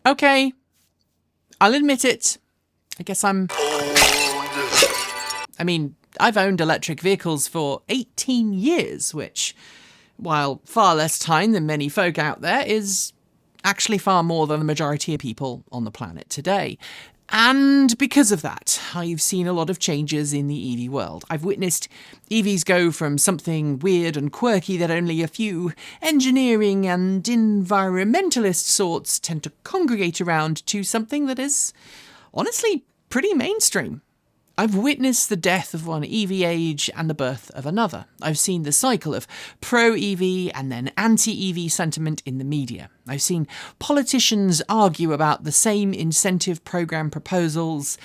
Okay, I'll admit it. I guess I've owned electric vehicles for 18 years, which, while far less time than many folk out there, is actually far more than the majority of people on the planet today. And because of that, I've seen a lot of changes in the EV world. I've witnessed EVs go from something weird and quirky that only a few engineering and environmentalist sorts tend to congregate around to something that is, honestly, pretty mainstream. I've witnessed the death of one EV age and the birth of another. I've seen the cycle of pro-EV and then anti-EV sentiment in the media. I've seen politicians argue about the same incentive program proposals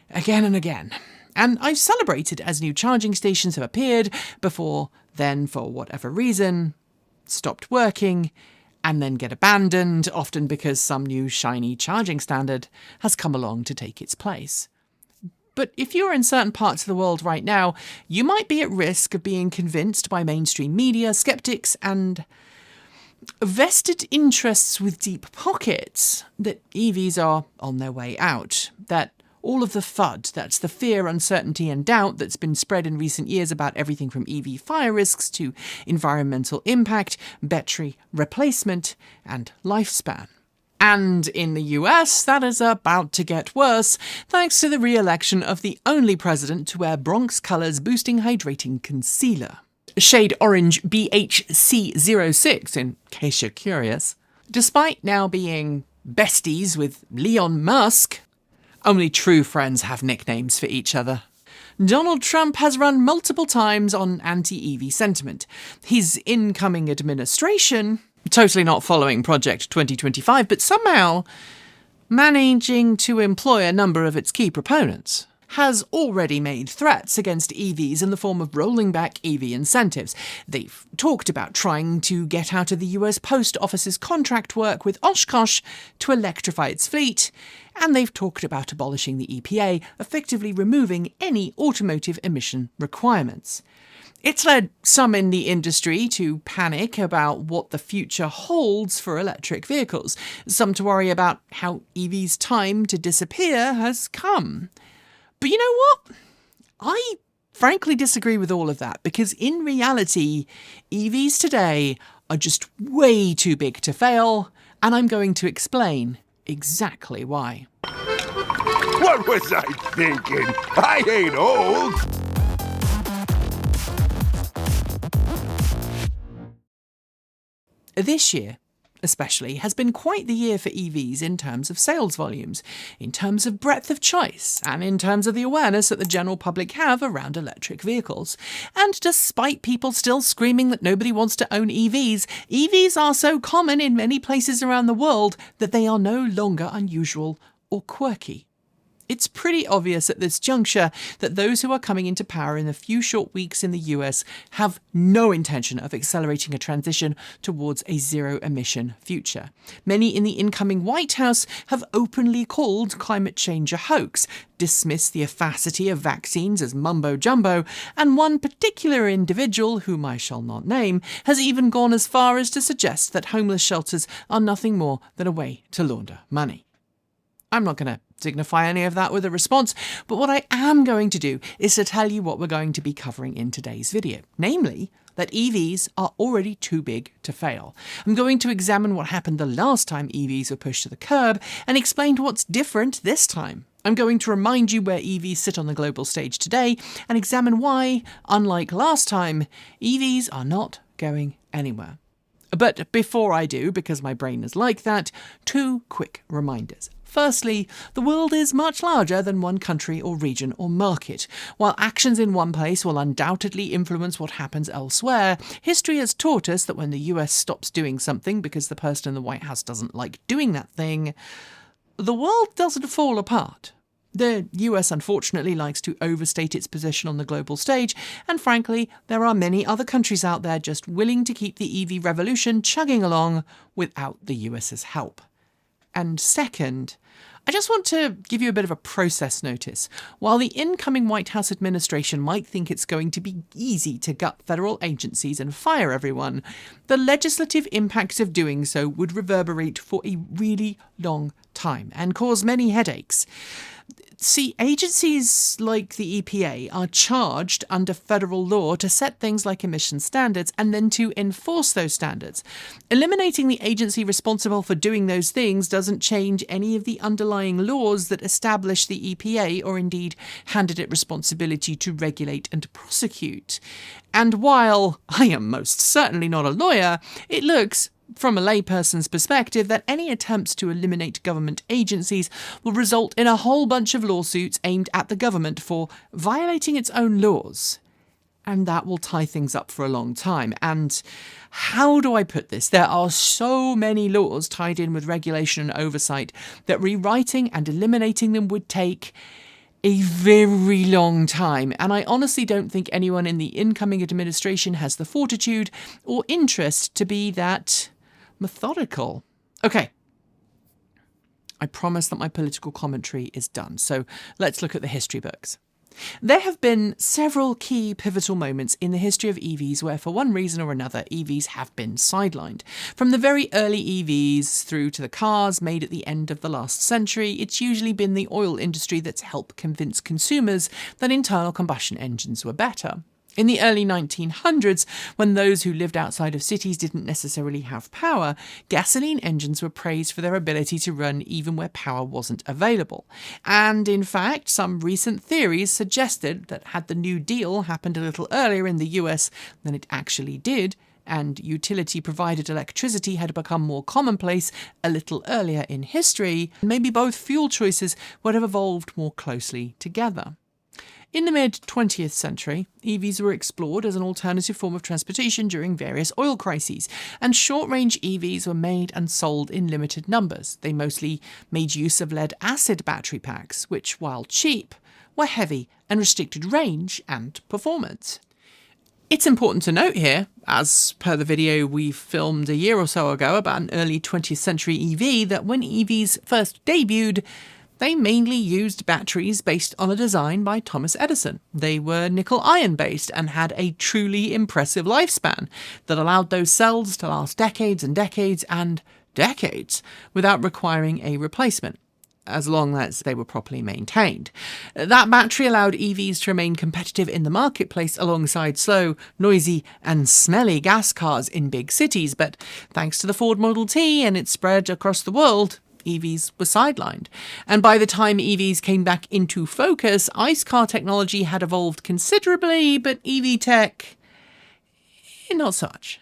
again and again. And I've celebrated as new charging stations have appeared before then, for whatever reason, stopped working and then get abandoned, often because some new shiny charging standard has come along to take its place. But if you're in certain parts of the world right now, you might be at risk of being convinced by mainstream media, skeptics, and vested interests with deep pockets that EVs are on their way out, that all of the FUD, that's the fear, uncertainty and doubt that's been spread in recent years about everything from EV fire risks to environmental impact, battery replacement and lifespan. And in the US, that is about to get worse, thanks to the re-election of the only president to wear Bronx Colours boosting hydrating concealer. Shade Orange BHC06, in case you're curious. Despite now being besties with Elon Musk, only true friends have nicknames for each other. Donald Trump has run multiple times on anti-EV sentiment. His incoming administration, totally not following Project 2025, but somehow managing to employ a number of its key proponents, has already made threats against EVs in the form of rolling back EV incentives. They've talked about trying to get out of the US Post Office's contract work with Oshkosh to electrify its fleet, and they've talked about abolishing the EPA, effectively removing any automotive emission requirements. It's led some in the industry to panic about what the future holds for electric vehicles, some to worry about how EV's time to disappear has come. But you know what? I frankly disagree with all of that, because in reality, EVs today are just way too big to fail, and I'm going to explain exactly why. What was I thinking? I ain't old! This year, especially, has been quite the year for EVs in terms of sales volumes, in terms of breadth of choice, and in terms of the awareness that the general public have around electric vehicles. And despite people still screaming that nobody wants to own EVs, EVs are so common in many places around the world that they are no longer unusual or quirky. It's pretty obvious at this juncture that those who are coming into power in the few short weeks in the US have no intention of accelerating a transition towards a zero-emission future. Many in the incoming White House have openly called climate change a hoax, dismissed the efficacy of vaccines as mumbo-jumbo, and one particular individual, whom I shall not name, has even gone as far as to suggest that homeless shelters are nothing more than a way to launder money. I'm not going to signify any of that with a response, but what I am going to do is to tell you what we're going to be covering in today's video, namely that EVs are already too big to fail. I'm going to examine what happened the last time EVs were pushed to the curb and explain what's different this time. I'm going to remind you where EVs sit on the global stage today and examine why, unlike last time, EVs are not going anywhere. But before I do, because my brain is like that, two quick reminders. Firstly, the world is much larger than one country or region or market. While actions in one place will undoubtedly influence what happens elsewhere, history has taught us that when the US stops doing something because the person in the White House doesn't like doing that thing, the world doesn't fall apart. The US unfortunately likes to overstate its position on the global stage, and frankly, there are many other countries out there just willing to keep the EV revolution chugging along without the US's help. And second, I just want to give you a bit of a process notice. While the incoming White House administration might think it's going to be easy to gut federal agencies and fire everyone, the legislative impacts of doing so would reverberate for a really long time and cause many headaches. See, agencies like the EPA are charged under federal law to set things like emission standards and then to enforce those standards. Eliminating the agency responsible for doing those things doesn't change any of the underlying laws that establish the EPA or indeed handed it responsibility to regulate and prosecute. And while I am most certainly not a lawyer, it looks, from a layperson's perspective, that any attempts to eliminate government agencies will result in a whole bunch of lawsuits aimed at the government for violating its own laws. And that will tie things up for a long time. And how do I put this? There are so many laws tied in with regulation and oversight that rewriting and eliminating them would take a very long time, and I honestly don't think anyone in the incoming administration has the fortitude or interest to be that methodical. Okay, I promise that my political commentary is done, so let's look at the history books. There have been several key pivotal moments in the history of EVs where, for one reason or another, EVs have been sidelined. From the very early EVs through to the cars made at the end of the last century, it's usually been the oil industry that's helped convince consumers that internal combustion engines were better. In the early 1900s, when those who lived outside of cities didn't necessarily have power, gasoline engines were praised for their ability to run even where power wasn't available. And in fact, some recent theories suggested that had the New Deal happened a little earlier in the US than it actually did, and utility-provided electricity had become more commonplace a little earlier in history, maybe both fuel choices would have evolved more closely together. In the mid-20th century, EVs were explored as an alternative form of transportation during various oil crises, and short-range EVs were made and sold in limited numbers. They mostly made use of lead-acid battery packs, which, while cheap, were heavy and restricted range and performance. It's important to note here, as per the video we filmed a year or so ago about an early 20th century EV, that when EVs first debuted, they mainly used batteries based on a design by Thomas Edison. They were nickel-iron based and had a truly impressive lifespan that allowed those cells to last decades and decades and decades without requiring a replacement, as long as they were properly maintained. That battery allowed EVs to remain competitive in the marketplace alongside slow, noisy and smelly gas cars in big cities, but thanks to the Ford Model T and its spread across the world, EVs were sidelined. And by the time EVs came back into focus, ICE car technology had evolved considerably, but EV tech, not so much.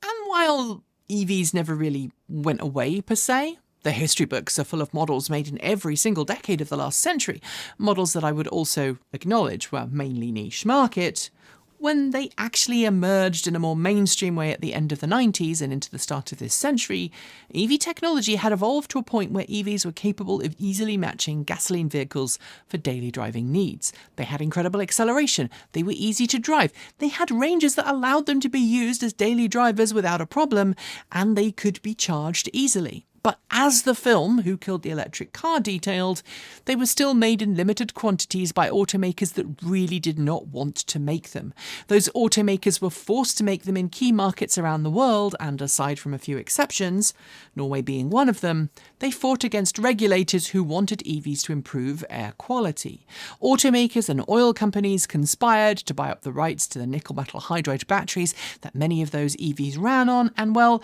And while EVs never really went away per se, the history books are full of models made in every single decade of the last century, models that I would also acknowledge were mainly niche market. When they actually emerged in a more mainstream way at the end of the 90s and into the start of this century, EV technology had evolved to a point where EVs were capable of easily matching gasoline vehicles for daily driving needs. They had incredible acceleration, they were easy to drive, they had ranges that allowed them to be used as daily drivers without a problem, and they could be charged easily. But as the film Who Killed the Electric Car detailed, they were still made in limited quantities by automakers that really did not want to make them. Those automakers were forced to make them in key markets around the world, and aside from a few exceptions, Norway being one of them, they fought against regulators who wanted EVs to improve air quality. Automakers and oil companies conspired to buy up the rights to the nickel metal hydride batteries that many of those EVs ran on, and well,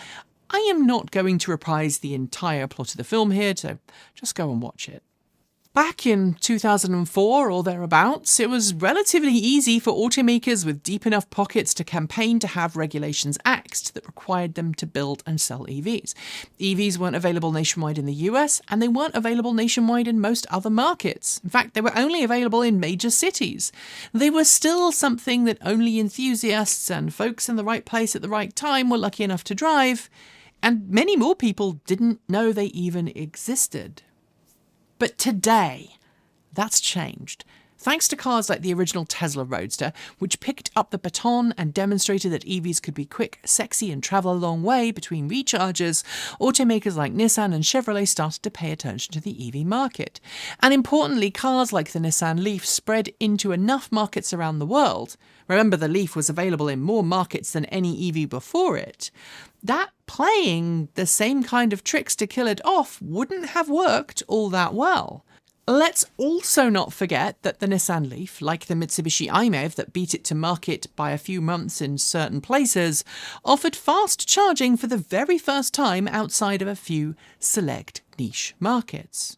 I am not going to reprise the entire plot of the film here, so just go and watch it. Back in 2004 or thereabouts, it was relatively easy for automakers with deep enough pockets to campaign to have regulations axed that required them to build and sell EVs. EVs weren't available nationwide in the US, and they weren't available nationwide in most other markets. In fact, they were only available in major cities. They were still something that only enthusiasts and folks in the right place at the right time were lucky enough to drive, and many more people didn't know they even existed. But today, that's changed. Thanks to cars like the original Tesla Roadster, which picked up the baton and demonstrated that EVs could be quick, sexy, and travel a long way between recharges, automakers like Nissan and Chevrolet started to pay attention to the EV market. And importantly, cars like the Nissan Leaf spread into enough markets around the world. Remember, the Leaf was available in more markets than any EV before it. That playing the same kind of tricks to kill it off wouldn't have worked all that well. Let's also not forget that the Nissan Leaf, like the Mitsubishi i-MiEV that beat it to market by a few months in certain places, offered fast charging for the very first time outside of a few select niche markets.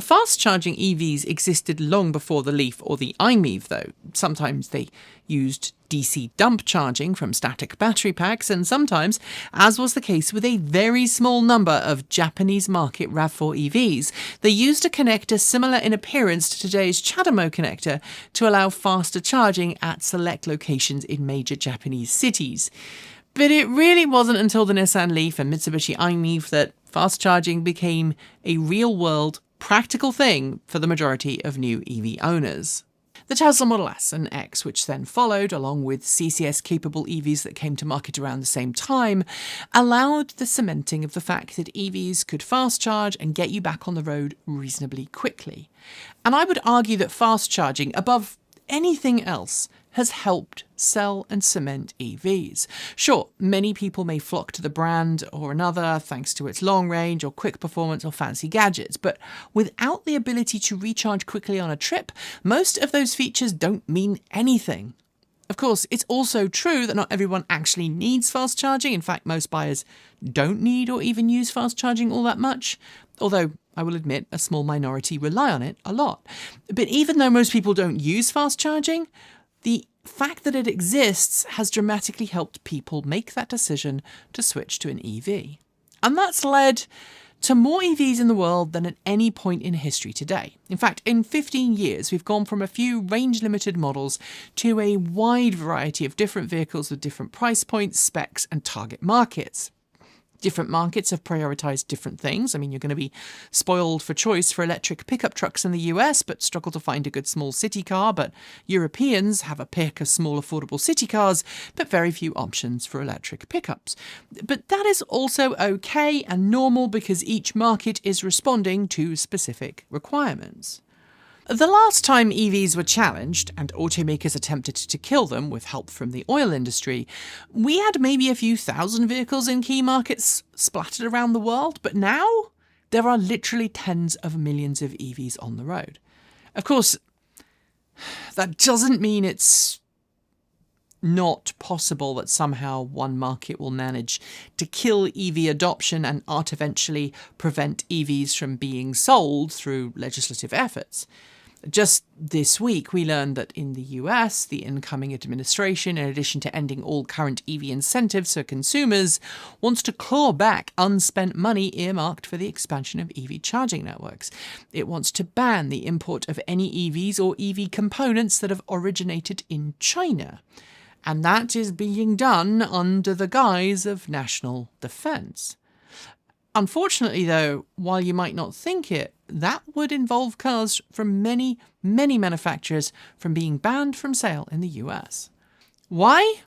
Fast charging EVs existed long before the Leaf or the i-MiEV though. Sometimes they used DC dump charging from static battery packs, and sometimes, as was the case with a very small number of Japanese market RAV4 EVs, they used a connector similar in appearance to today's CHAdeMO connector to allow faster charging at select locations in major Japanese cities. But it really wasn't until the Nissan Leaf and Mitsubishi i-MiEV that fast charging became a real-world, practical thing for the majority of new EV owners. The Tesla Model S and X, which then followed, along with CCS-capable EVs that came to market around the same time, allowed the cementing of the fact that EVs could fast charge and get you back on the road reasonably quickly. And I would argue that fast charging, above anything else, has helped sell and cement EVs. Sure, many people may flock to the brand or another thanks to its long range or quick performance or fancy gadgets, but without the ability to recharge quickly on a trip, most of those features don't mean anything. Of course, it's also true that not everyone actually needs fast charging. In fact, most buyers don't need or even use fast charging all that much, although I will admit a small minority rely on it a lot. But even though most people don't use fast charging, the fact that it exists has dramatically helped people make that decision to switch to an EV. And that's led to more EVs in the world than at any point in history today. In fact, in 15 years, we've gone from a few range-limited models to a wide variety of different vehicles with different price points, specs, and target markets. Different markets have prioritised different things. I mean, you're going to be spoiled for choice for electric pickup trucks in the US, but struggle to find a good small city car. But Europeans have a pick of small affordable city cars, but very few options for electric pickups. But that is also okay and normal because each market is responding to specific requirements. The last time EVs were challenged, and automakers attempted to kill them with help from the oil industry, we had maybe a few thousand vehicles in key markets splattered around the world, but now there are literally tens of millions of EVs on the road. Of course, that doesn't mean it's not possible that somehow one market will manage to kill EV adoption and artificially prevent EVs from being sold through legislative efforts. Just this week, we learned that in the US, the incoming administration, in addition to ending all current EV incentives for consumers, wants to claw back unspent money earmarked for the expansion of EV charging networks. It wants to ban the import of any EVs or EV components that have originated in China. And that is being done under the guise of national defence. Unfortunately, though, while you might not think it, that would involve cars from many, many manufacturers from being banned from sale in the US. Why?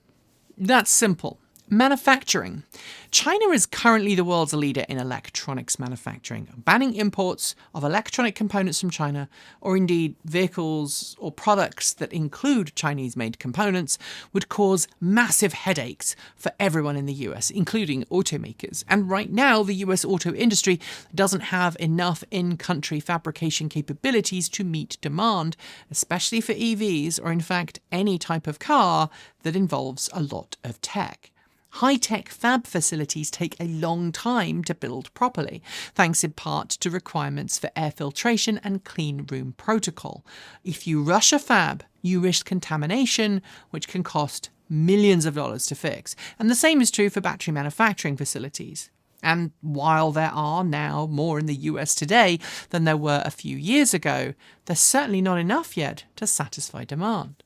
That's simple. Manufacturing. China is currently the world's leader in electronics manufacturing. Banning imports of electronic components from China, or indeed vehicles or products that include Chinese-made components, would cause massive headaches for everyone in the US, including automakers. And right now, the US auto industry doesn't have enough in-country fabrication capabilities to meet demand, especially for EVs, or in fact, any type of car that involves a lot of tech. High-tech fab facilities take a long time to build properly, thanks in part to requirements for air filtration and clean room protocol. If you rush a fab, you risk contamination, which can cost millions of dollars to fix. And the same is true for battery manufacturing facilities. And while there are now more in the US today than there were a few years ago, there's certainly not enough yet to satisfy demand.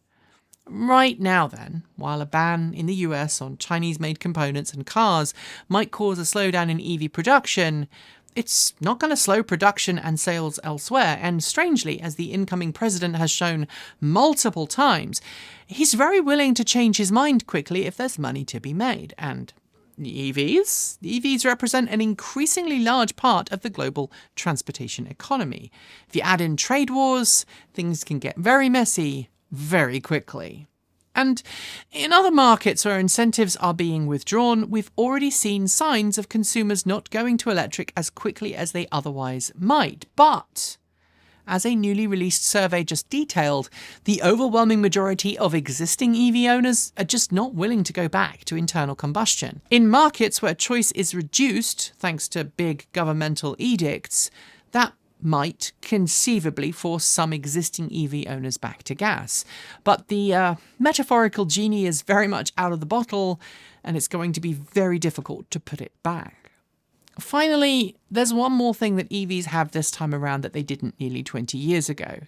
Right now then, while a ban in the US on Chinese-made components and cars might cause a slowdown in EV production, It's not going to slow production and sales elsewhere, and strangely, as the incoming president has shown multiple times, he's very willing to change his mind quickly if there's money to be made. And EVs represent an increasingly large part of the global transportation economy. If you add in trade wars, things can get very messy very quickly. And in other markets where incentives are being withdrawn, we've already seen signs of consumers not going to electric as quickly as they otherwise might. But as a newly released survey just detailed, the overwhelming majority of existing EV owners are just not willing to go back to internal combustion. In markets where choice is reduced, thanks to big governmental edicts, that might conceivably force some existing EV owners back to gas. But the metaphorical genie is very much out of the bottle, and it's going to be very difficult to put it back. Finally, there's one more thing that EVs have this time around that they didn't nearly 20 years ago.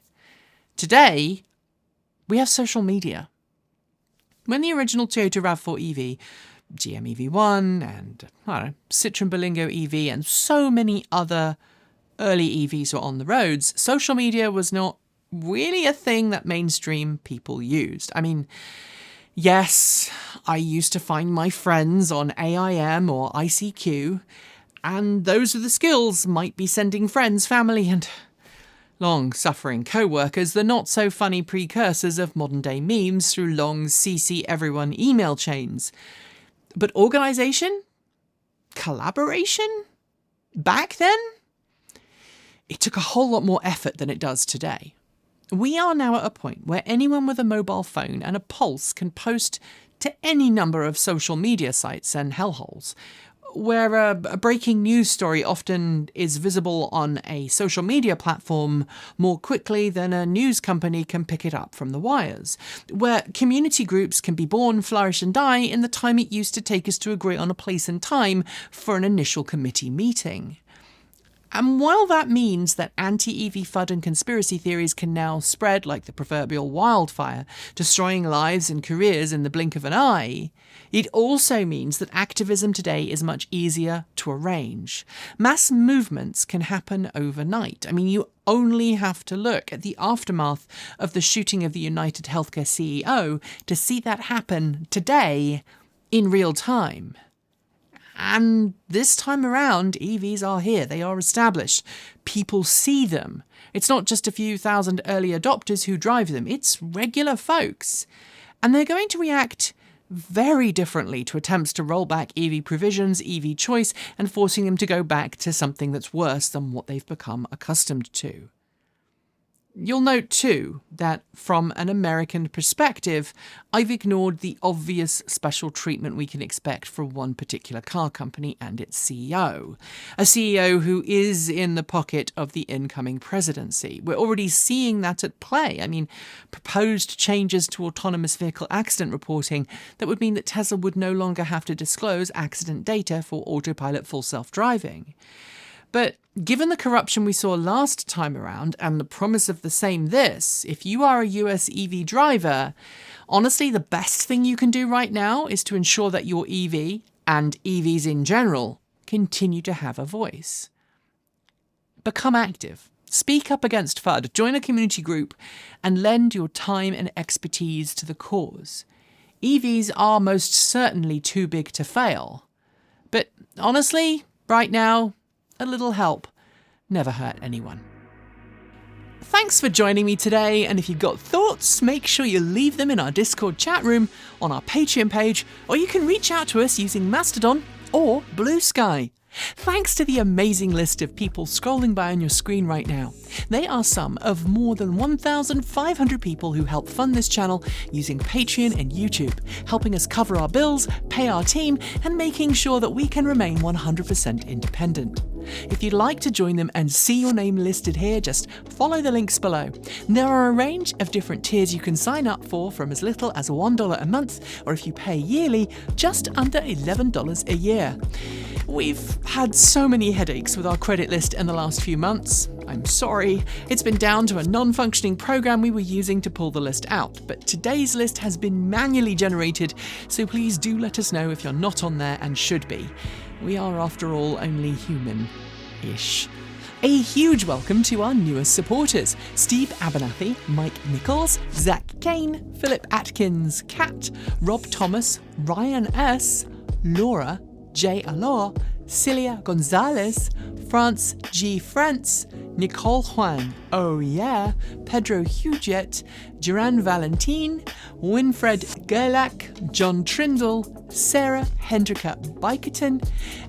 Today, we have social media. When the original Toyota RAV4 EV, GM EV1, and Citroën Berlingo EV, and so many other early EVs were on the roads, social media was not really a thing that mainstream people used. I mean, yes, I used to find my friends on AIM or ICQ, and those are the skills might be sending friends, family, and long-suffering co-workers, the not-so-funny precursors of modern-day memes through long CC everyone email chains. But organisation? Collaboration? Back then? It took a whole lot more effort than it does today. We are now at a point where anyone with a mobile phone and a pulse can post to any number of social media sites and hellholes, where a breaking news story often is visible on a social media platform more quickly than a news company can pick it up from the wires, where community groups can be born, flourish and die in the time it used to take us to agree on a place and time for an initial committee meeting. And while that means that anti-EV FUD and conspiracy theories can now spread like the proverbial wildfire, destroying lives and careers in the blink of an eye, it also means that activism today is much easier to arrange. Mass movements can happen overnight. I mean, you only have to look at the aftermath of the shooting of the United Healthcare CEO to see that happen today in real time. And this time around, EVs are here. They are established. People see them. It's not just a few thousand early adopters who drive them. It's regular folks. And they're going to react very differently to attempts to roll back EV provisions, EV choice, and forcing them to go back to something that's worse than what they've become accustomed to. You'll note, too, that from an American perspective, I've ignored the obvious special treatment we can expect from one particular car company and its CEO. A CEO who is in the pocket of the incoming presidency. We're already seeing that at play. I mean, proposed changes to autonomous vehicle accident reporting that would mean that Tesla would no longer have to disclose accident data for autopilot full self-driving. But given the corruption we saw last time around and the promise of the same this, if you are a US EV driver, honestly, the best thing you can do right now is to ensure that your EV, and EVs in general, continue to have a voice. Become active. Speak up against FUD, join a community group, and lend your time and expertise to the cause. EVs are most certainly too big to fail. But honestly, right now, a little help never hurt anyone. Thanks for joining me today, and if you've got thoughts, make sure you leave them in our Discord chat room, on our Patreon page, or you can reach out to us using Mastodon or Blue Sky. Thanks to the amazing list of people scrolling by on your screen right now. They are some of more than 1,500 people who help fund this channel using Patreon and YouTube, helping us cover our bills, pay our team, and making sure that we can remain 100% independent. If you'd like to join them and see your name listed here, just follow the links below. There are a range of different tiers you can sign up for from as little as $1 a month, or if you pay yearly, just under $11 a year. We've had so many headaches with our credit list in the last few months. I'm sorry, it's been down to a non-functioning program we were using to pull the list out, but today's list has been manually generated, so please do let us know if you're not on there and should be. We are, after all, only human. ish. A huge welcome to our newest supporters: Steve Abernathy, Mike Nichols, Zach Kane, Philip Atkins, Kat, Rob Thomas, Ryan S., Laura, Jay Alor, Celia Gonzalez, France G. France, Nicole Juan, oh yeah, Pedro Huget, Duran Valentine, Winfred Gerlach, John Trindle, Sarah Hendrika Biketon,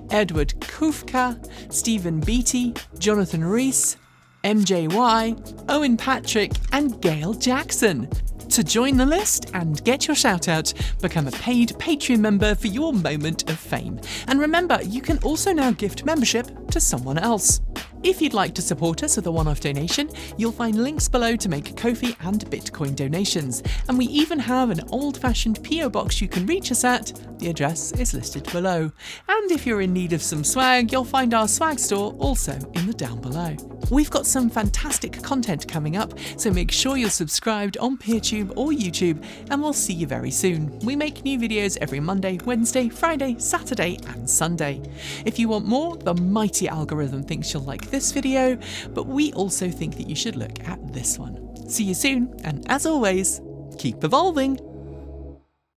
Edward Kufka, Stephen Beatty, Jonathan Rees, MJY, Owen Patrick, and Gail Jackson. To join the list and get your shout out, become a paid Patreon member for your moment of fame. And remember, you can also now gift membership to someone else. If you'd like to support us with a one-off donation, you'll find links below to make Ko-fi and Bitcoin donations. And we even have an old-fashioned PO box you can reach us at. The address is listed below. And if you're in need of some swag, you'll find our swag store also in the down below. We've got some fantastic content coming up, so make sure you're subscribed on PeerTube or YouTube, and we'll see you very soon. We make new videos every Monday, Wednesday, Friday, Saturday, and Sunday. If you want more, the mighty algorithm thinks you'll like this video, but we also think that you should look at this one. See you soon, and as always, keep evolving!